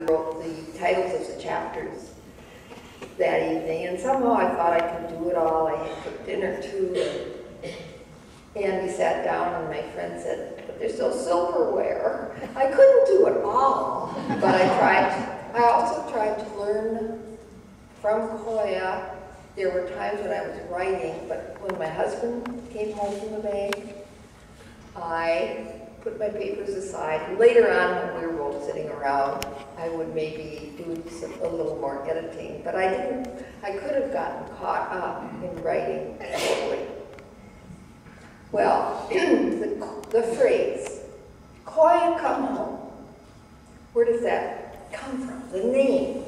wrote the titles of the chapters that evening, and somehow I thought I could do it all. I had cooked dinner too, and we sat down, and my friend said, "But there's no silverware." I couldn't do it all, but I tried. I also tried to learn from Coya. There were times when I was writing, but when my husband came home from the bank, I put my papers aside. Later on, when we were both sitting around, I would maybe do a little more editing, but I didn't. I could have gotten caught up in writing totally. Well, the phrase, "Coya, come home," where does that come from? The name.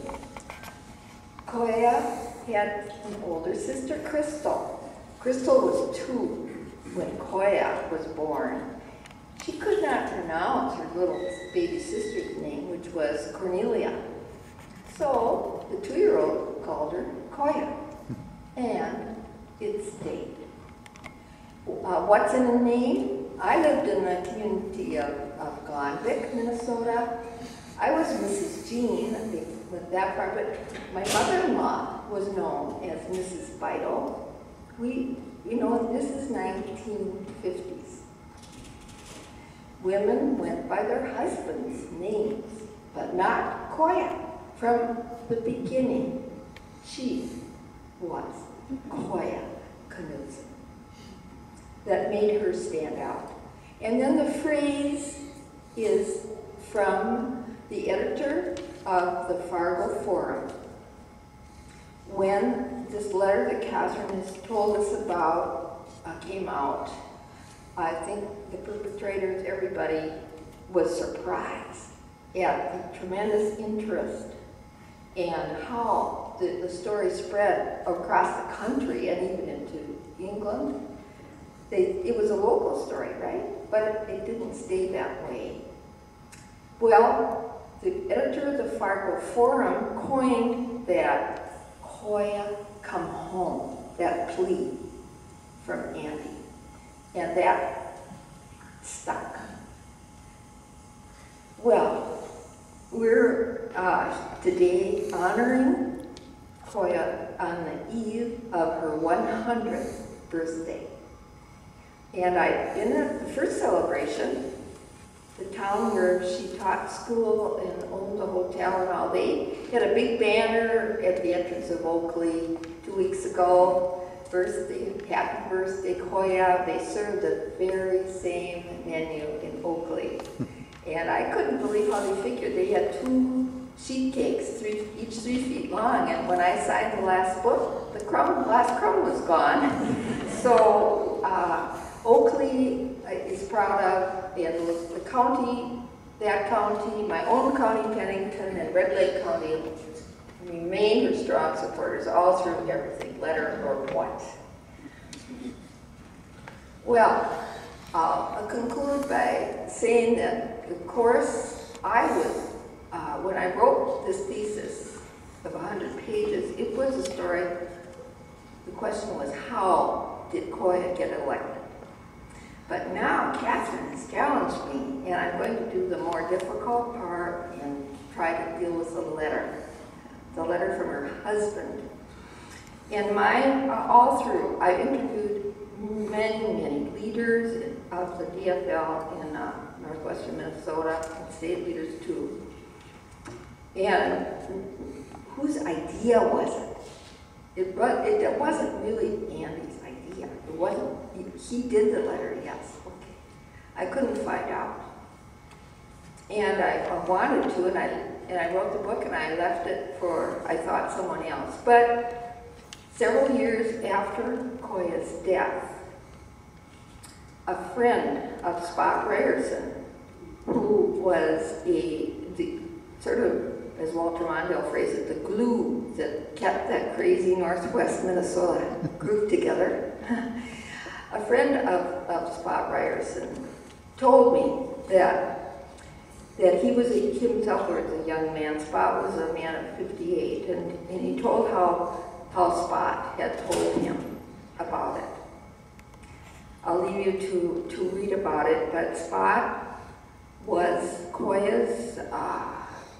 Coya had an older sister, Crystal. Crystal was 2 when Coya was born. She could not pronounce her little baby sister's name, which was Cornelia. So the 2-year-old called her Coya, and it stayed. What's in a name? I lived in the community of Glenvick, Minnesota. I was Mrs. Jean with that part, but my mother-in-law was known as Mrs. Vital. This is 1950s. Women went by their husbands' names, but not Coya. From the beginning, she was Coya Knudsen. That made her stand out. And then the phrase is from the editor of the Fargo Forum. When this letter that Catherine has told us about came out, I think the perpetrators, everybody, was surprised at the tremendous interest and how the story spread across the country and even into England. It was a local story, right? But it didn't stay that way. Well, the editor of the Fargo Forum coined that "Coya, come home," that plea from Andy. And that stuck. Well, we're today honoring Coya on the eve of her 100th birthday. And in the first celebration, the town where she taught school and owned a hotel and all, they had a big banner at the entrance of Oakley 2 weeks ago. Happy birthday, Coya. They served the very same menu in Oakley. And I couldn't believe how they figured. They had 2 sheet cakes, each 3 feet long, and when I signed the last book, the last crumb was gone. So Oakley is proud of, and the county, that county, my own county, Pennington, and Red Lake County remain her strong supporters all through everything, letter or what. Well, I'll conclude by saying that, of course, when I wrote this thesis of 100 pages, it was a story. The question was, how did Coya get elected? But now Catherine has challenged me, and I'm going to do the more difficult part and try to deal with the letter from her husband. And all through, I interviewed many leaders of the DFL in northwestern Minnesota, and state leaders too. And whose idea was it? It wasn't really Andy's idea. It wasn't. He did the letter, yes. Okay. I couldn't find out. And I wanted to, and I wrote the book, and I left it for, I thought, someone else. But several years after Coya's death, a friend of Spot Ryerson, who was sort of, as Walter Mondale phrased it, the glue that kept that crazy Northwest Minnesota group together. A friend of Spot Ryerson told me that he was himself was a young man. Spot was a man of 58, and he told how Spot had told him about it. I'll leave you to read about it, but Spot was Coya's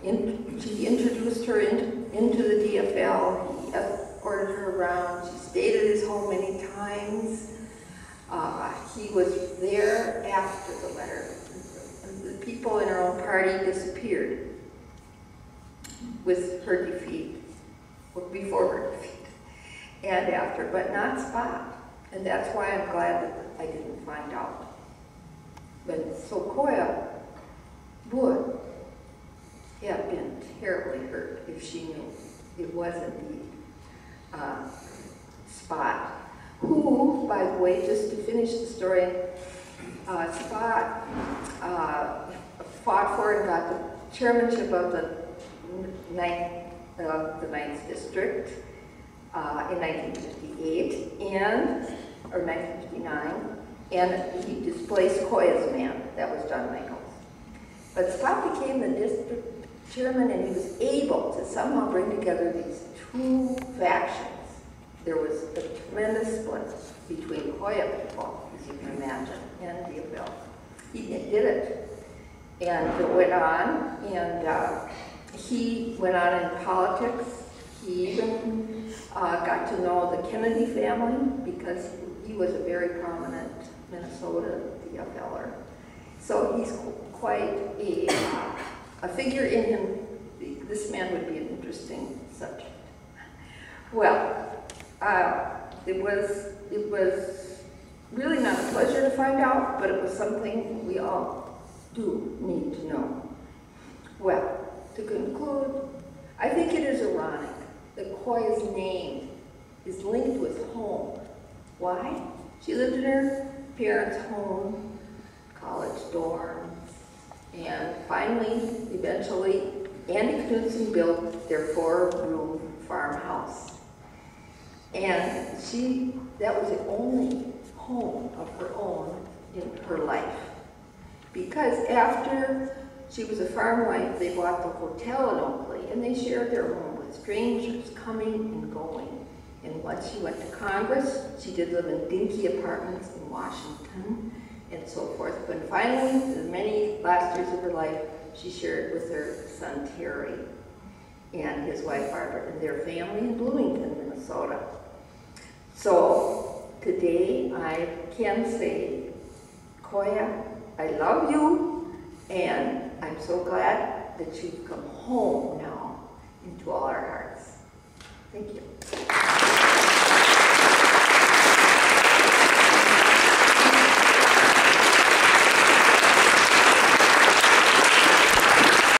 She introduced her into the DFL. He escorted her around. She stayed at his home many times. He was there after the letter. The people in her own party disappeared with her defeat, before her defeat, and after, but not Spot. And that's why I'm glad that I didn't find out. But so Coya would have been terribly hurt if she knew it was indeed Spot, who, by the way, just to finish the story, Spot fought for and got the chairmanship of the 9th District in 1958 or 1959, and he displaced Coya's man. That was John Michaels. But Spot became the district chairman, and he was able to somehow bring together these two factions. There was a tremendous split between Coya people, as you can imagine, and DFL. He did it, and it went on, and he went on in politics. He even got to know the Kennedy family because he was a very prominent Minnesota DFLer. So he's quite a figure in him. This man would be an interesting subject. Well, it was really not a pleasure to find out, but it was something we all do need to know. Well, to conclude, I think it is ironic that Coya's name is linked with home. Why? She lived in her parents' home, college dorms, and finally, eventually, Andy Knudsen built their 4-room farmhouse. And that was the only home of her own in her life. Because after she was a farm wife, they bought the hotel in Oakley, and they shared their home with strangers coming and going. And once she went to Congress, she did live in dinky apartments in Washington and so forth. But finally, the many last years of her life, she shared with her son Terry and his wife Barbara and their family in Bloomington, Minnesota. So today I can say, Coya, I love you, and I'm so glad that you've come home now into all our hearts. Thank you.